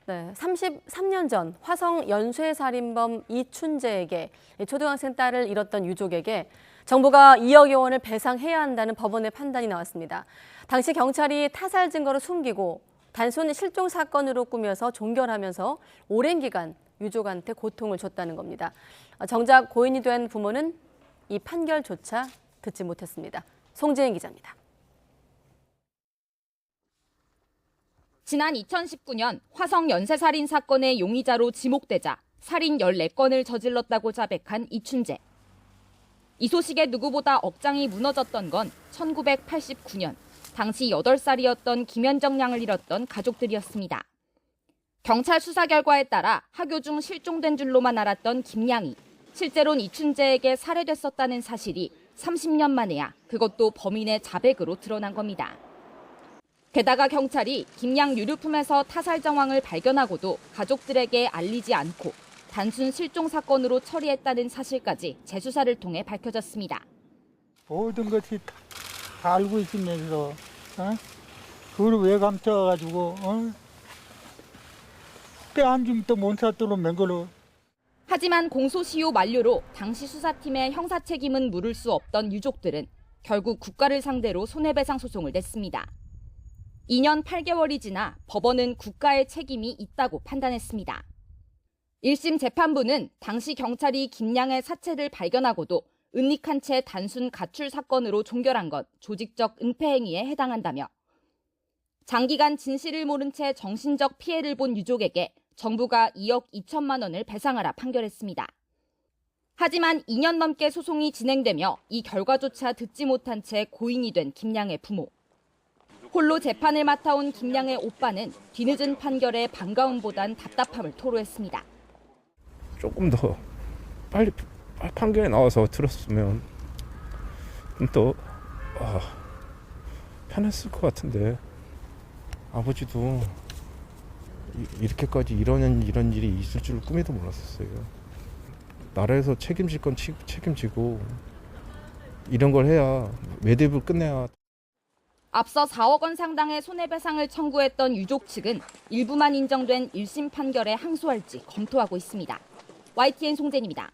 네, 33년 전 화성 연쇄살인범 이춘재에게 초등학생 딸을 잃었던 유족에게 정부가 2억여 원을 배상해야 한다는 법원의 판단이 나왔습니다. 당시 경찰이 타살 증거를 숨기고 단순 실종 사건으로 꾸며서 종결하면서 오랜 기간 유족한테 고통을 줬다는 겁니다. 정작 고인이 된 부모는 이 판결조차 듣지 못했습니다. 송지은 기자입니다. 지난 2019년 화성 연쇄살인 사건의 용의자로 지목되자 살인 14건을 저질렀다고 자백한 이춘재. 이 소식에 누구보다 억장이 무너졌던 건 1989년 당시 8살이었던 김현정 양을 잃었던 가족들이었습니다. 경찰 수사 결과에 따라 하교 중 실종된 줄로만 알았던 김양이 실제로는 이춘재에게 살해됐었다는 사실이 30년 만에야 그것도 범인의 자백으로 드러난 겁니다. 게다가 경찰이 김양 유류품에서 타살 정황을 발견하고도 가족들에게 알리지 않고 단순 실종 사건으로 처리했다는 사실까지 재수사를 통해 밝혀졌습니다. 모든 것이 다 알고 있으면서 그걸 왜 감춰가지고 때 한 줌도 못 샀도록 맨 걸로. 하지만 공소시효 만료로 당시 수사팀의 형사 책임은 물을 수 없던 유족들은 결국 국가를 상대로 손해배상 소송을 냈습니다. 2년 8개월이 지나 법원은 국가의 책임이 있다고 판단했습니다. 1심 재판부는 당시 경찰이 김양의 사체를 발견하고도 은닉한 채 단순 가출 사건으로 종결한 것 조직적 은폐 행위에 해당한다며 장기간 진실을 모른 채 정신적 피해를 본 유족에게 정부가 2억 2천만 원을 배상하라 판결했습니다. 하지만 2년 넘게 소송이 진행되며 이 결과조차 듣지 못한 채 고인이 된 김양의 부모. 홀로 재판을 맡아온 김양의 오빠는 뒤늦은 판결에 반가움보단 답답함을 토로했습니다. 조금 더 빨리 판결이 나와서 들었으면 또 편했을 것 같은데 아버지도 이렇게까지 이런 일이 있을 줄 꿈에도 몰랐었어요. 나라에서 책임질 건 책임지고 이런 걸 해야 매듭을 끝내야. 앞서 4억 원 상당의 손해배상을 청구했던 유족 측은 일부만 인정된 1심 판결에 항소할지 검토하고 있습니다. YTN 송재입니다.